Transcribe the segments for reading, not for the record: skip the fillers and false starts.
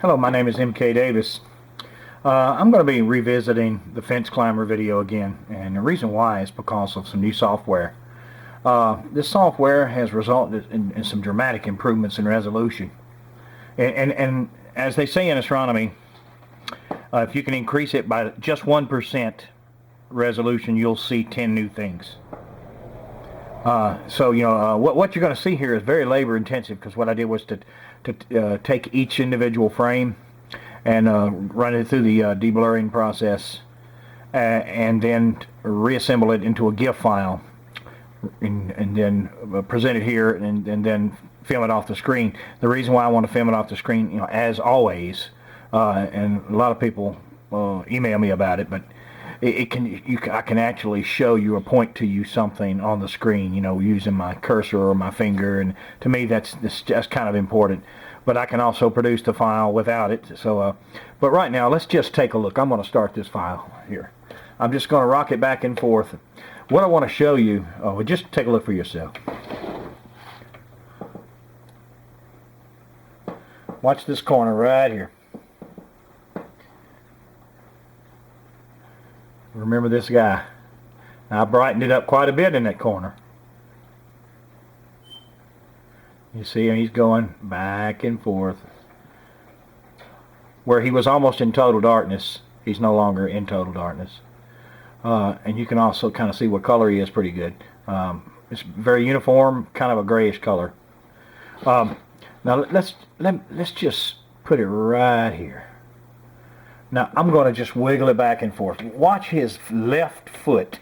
Hello, my name is M.K.Davis. I'm going to be revisiting the fence climber video again, and the reason why is because of some new software. This software has resulted in some dramatic improvements in resolution. And as they say in astronomy, if you can increase it by just 1% resolution, you'll see 10 new things. What you're going to see here is very labor intensive, because what I did was to take each individual frame and run it through the deblurring process, and then reassemble it into a GIF file, and then present it here, and then film it off the screen. The reason why I want to film it off the screen, as always, and a lot of people email me about it, but I can actually show you or point to you something on the screen, using my cursor or my finger, and to me that's kind of important. But I can also produce the file without it. So, but right now, let's just take a look. I'm going to start this file here. I'm just going to rock it back and forth. What I want to show you, just take a look for yourself. Watch this corner right here. Remember this guy. I brightened it up quite a bit in that corner. You see him, he's going back and forth. Where he was almost in total darkness, he's no longer in total darkness. And you can also kind of see what color he is pretty good. It's very uniform, kind of a grayish color. Now let's just put it right here. Now I'm going to just wiggle it back and forth. Watch his left foot,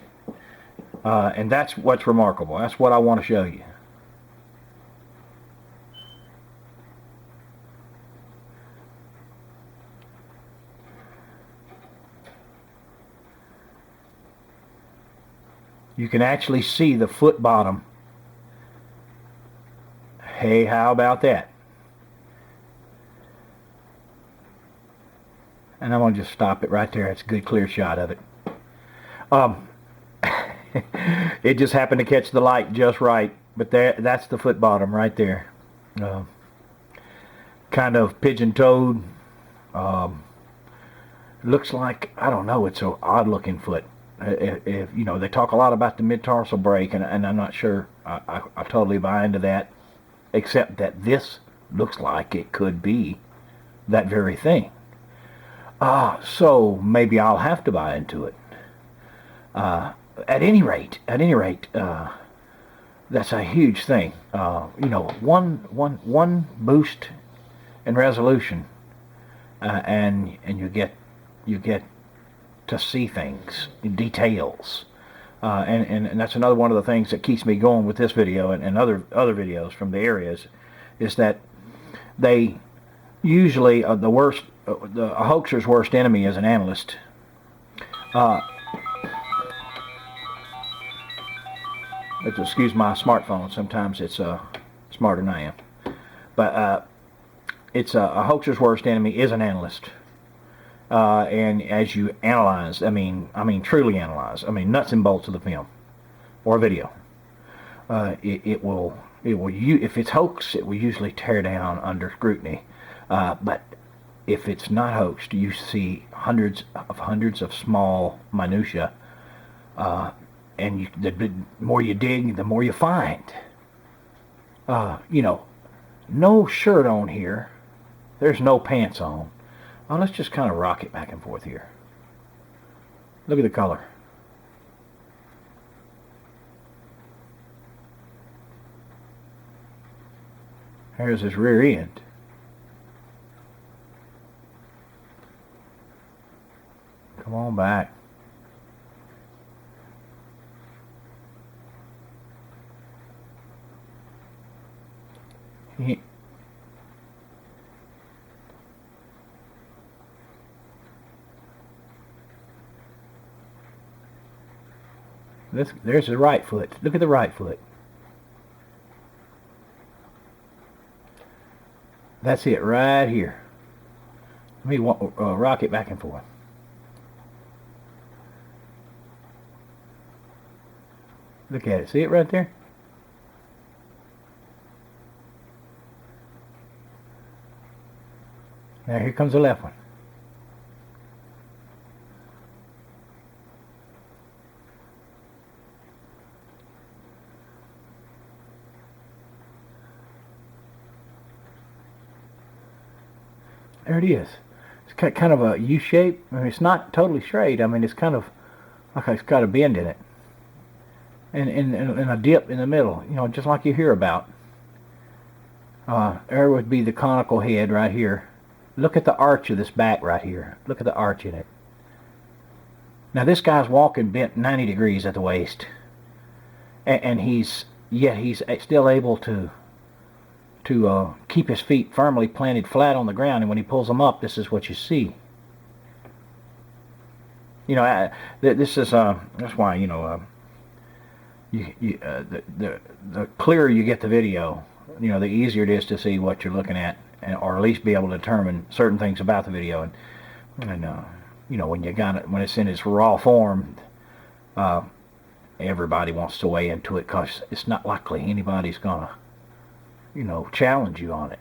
and that's what's remarkable. That's what I want to show you. You can actually see the foot bottom. Hey, how about that? And I'm going to just stop it right there. It's a good clear shot of it. It just happened to catch the light just right, but that's the foot bottom right there. Kind of pigeon-toed. Looks like, I don't know, it's an odd looking foot. If they talk a lot about the mid-tarsal break, and I'm not sure I totally buy into that, except that this looks like it could be that very thing. So maybe I'll have to buy into it. At any rate, that's a huge thing. One boost in resolution, and you get to see things in details, and that's another one of the things that keeps me going with this video and other videos from the areas, is that they usually a hoaxer's worst enemy is an analyst. Excuse my smartphone. Sometimes it's smarter than I am, but it's a hoaxer's worst enemy is an analyst. And as you analyze, I mean truly analyze, nuts and bolts of the film or video, it will if it's hoax, it will usually tear down under scrutiny. But if it's not hoaxed, you see hundreds of small minutia, and the more you dig, the more you find. No shirt on here. There's no pants on. Oh, let's just kind of rock it back and forth here. Look at the color. Here's his rear end. Come on back. There's the right foot. Look at the right foot. That's it right here. Let me rock it back and forth. Look at it. See it right there? Now here comes the left one. There it is. It's kind of a U shape. I mean, it's not totally straight. I mean, it's kind of like it's got a bend in it, and a dip in the middle. You know, just like you hear about. There would be the conical head right here. Look at the arch of this back right here. Look at the arch in it. Now this guy's walking bent 90 degrees at the waist, and he's still able to keep his feet firmly planted flat on the ground. And when he pulls them up, this is what you see. You know, this is that's why, you know, the clearer you get the video, you know, the easier it is to see what you're looking at, or at least be able to determine certain things about the video. And you know, when it's in its raw form, everybody wants to weigh into it because it's not likely anybody's gonna, you know, challenge you on it.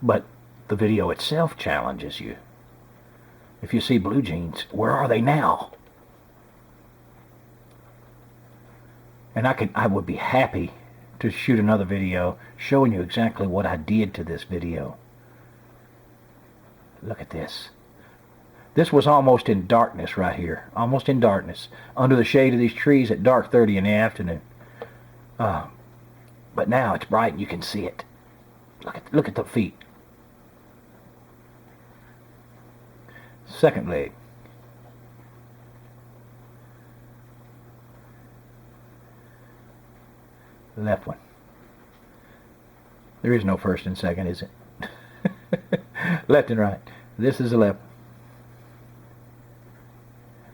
But the video itself challenges you. If you see blue jeans, where are they now? And I would be happy to shoot another video showing you exactly what I did to this video. Look at this. This was almost in darkness right here. Almost in darkness. Under the shade of these trees at dark 30 in the afternoon. But now it's bright and you can see it. Look at the feet. Second leg. Left one. There is no first and second, is it? Left and right. This is the left.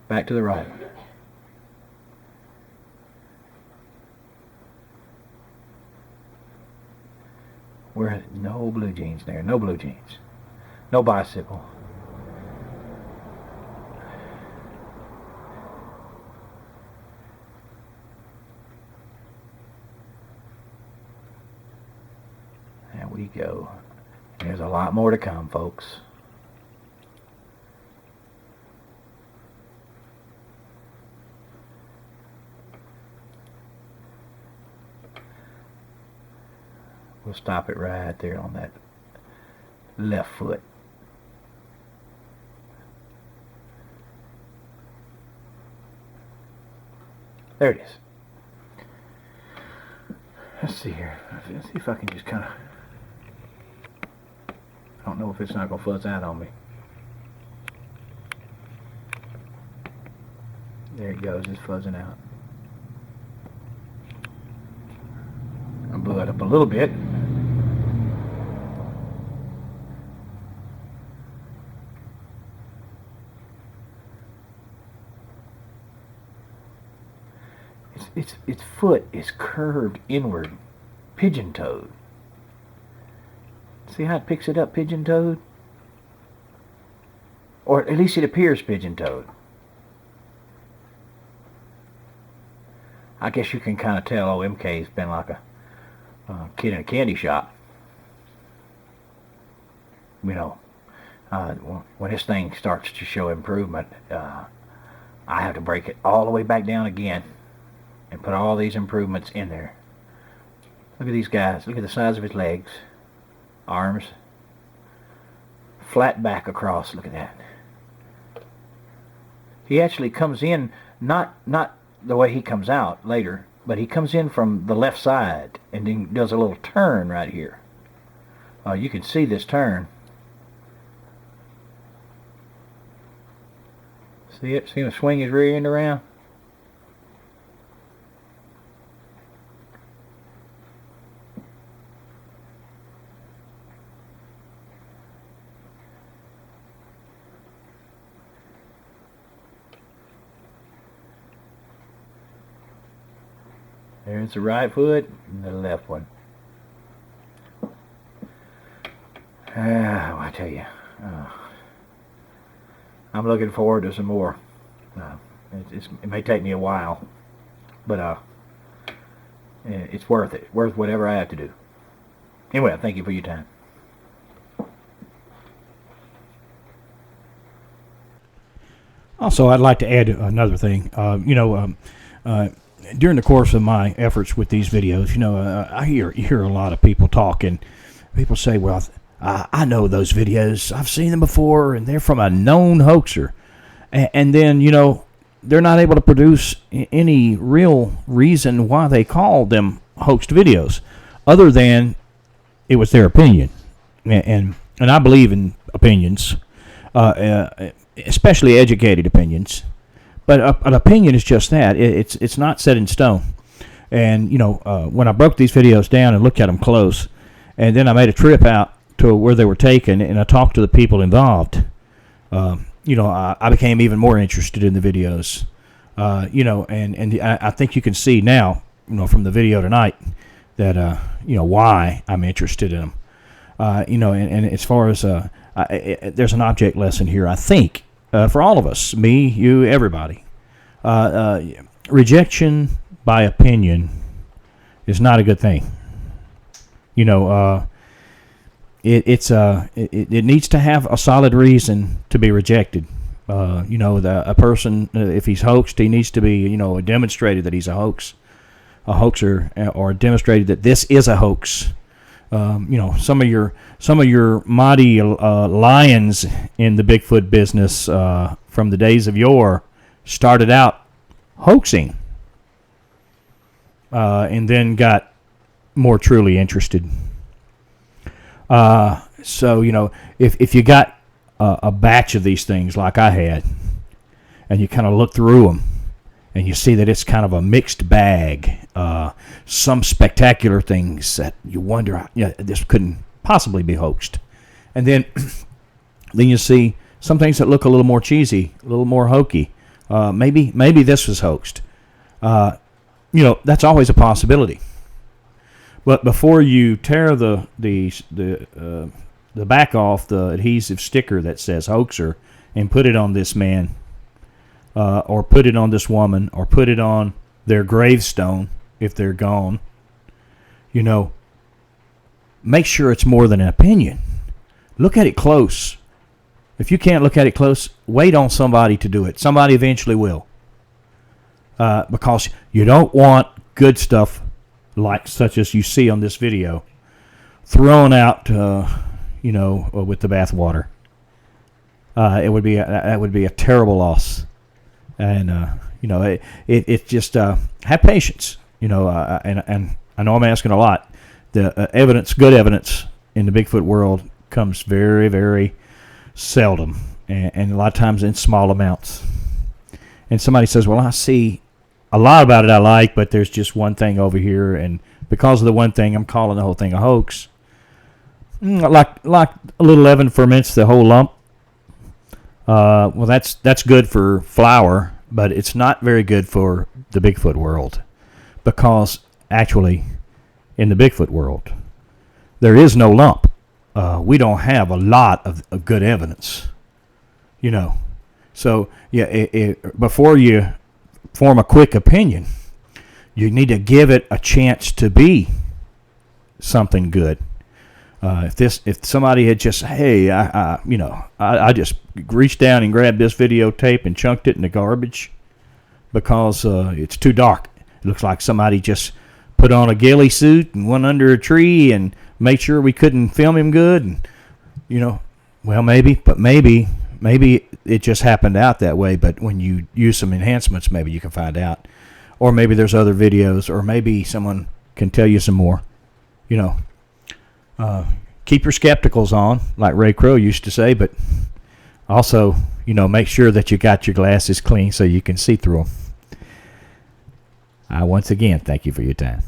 Back to the right. Where no blue jeans there. No blue jeans. No bicycle. There we go. There's a lot more to come, folks. We'll stop it right there on that left foot. There it is. Let's see here. Let's see if I can just kind of... I don't know if it's not going to fuzz out on me. There it goes. It's fuzzing out. I blew it up a little bit. Its foot is curved inward, pigeon-toed. See how it picks it up pigeon-toed? Or at least it appears pigeon-toed. I guess you can kind of tell, oh, MK's been like a kid in a candy shop. You know, when this thing starts to show improvement, I have to break it all the way back down again and put all these improvements in there. Look at these guys. Look at the size of his legs, arms, flat back across. Look at that. He actually comes in not the way he comes out later, but he comes in from the left side and then does a little turn right here. You can see this turn. See it? See him swing his rear end around? There's the right foot and the left one. I tell you, I'm looking forward to some more. It may take me a while, but it's worth it. Worth whatever I have to do. Anyway, thank you for your time. Also, I'd like to add another thing. During the course of my efforts with these videos, I hear a lot of people talk, and people say, "Well, I know those videos. I've seen them before, and they're from a known hoaxer." And then, they're not able to produce any real reason why they call them hoaxed videos, other than it was their opinion. And I believe in opinions, especially educated opinions. But an opinion is just that. It's not set in stone. And, when I broke these videos down and looked at them close, and then I made a trip out to where they were taken, and I talked to the people involved, I became even more interested in the videos. And I think you can see now, from the video tonight, that, why I'm interested in them. And as far as there's an object lesson here, I think, for all of us, me, you, everybody. Rejection by opinion is not a good thing. It needs to have a solid reason to be rejected. A person, if he's hoaxed, he needs to be, demonstrated that he's a hoaxer, or demonstrated that this is a hoax. Some of your mighty lions in the Bigfoot business from the days of yore started out hoaxing, and then got more truly interested. So if you got a batch of these things like I had, and you kind of look through them, and you see that it's kind of a mixed bag. Some spectacular things that you wonder, this couldn't possibly be hoaxed. And then you see some things that look a little more cheesy, a little more hokey. Maybe this was hoaxed. That's always a possibility. But before you tear the back off the adhesive sticker that says hoaxer and put it on this man, or put it on this woman, or put it on their gravestone if they're gone, make sure it's more than an opinion. Look at it close. If you can't look at it close, wait on somebody to do it. Somebody eventually will. Because you don't want good stuff such as you see on this video thrown out, with the bathwater. That would be a terrible loss. And it's just have patience. And I know I'm asking a lot. The good evidence in the Bigfoot world comes very, very seldom, and a lot of times in small amounts. And somebody says, "Well, I see a lot about it I like, but there's just one thing over here, and because of the one thing, I'm calling the whole thing a hoax." Like a little leaven ferments the whole lump. Well, that's good for flour, but it's not very good for the Bigfoot world, because actually, in the Bigfoot world, there is no lump. We don't have a lot of good evidence, So before you form a quick opinion, you need to give it a chance to be something good. If somebody had just, hey, I just reached down and grabbed this videotape and chunked it in the garbage because it's too dark. It looks like somebody just put on a ghillie suit and went under a tree and made sure we couldn't film him good. And, well, maybe it just happened out that way. But when you use some enhancements, maybe you can find out. Or maybe there's other videos, or maybe someone can tell you some more. Keep your skepticals on, like Ray Crow used to say, but also, make sure that you got your glasses clean so you can see through them. Once again, thank you for your time.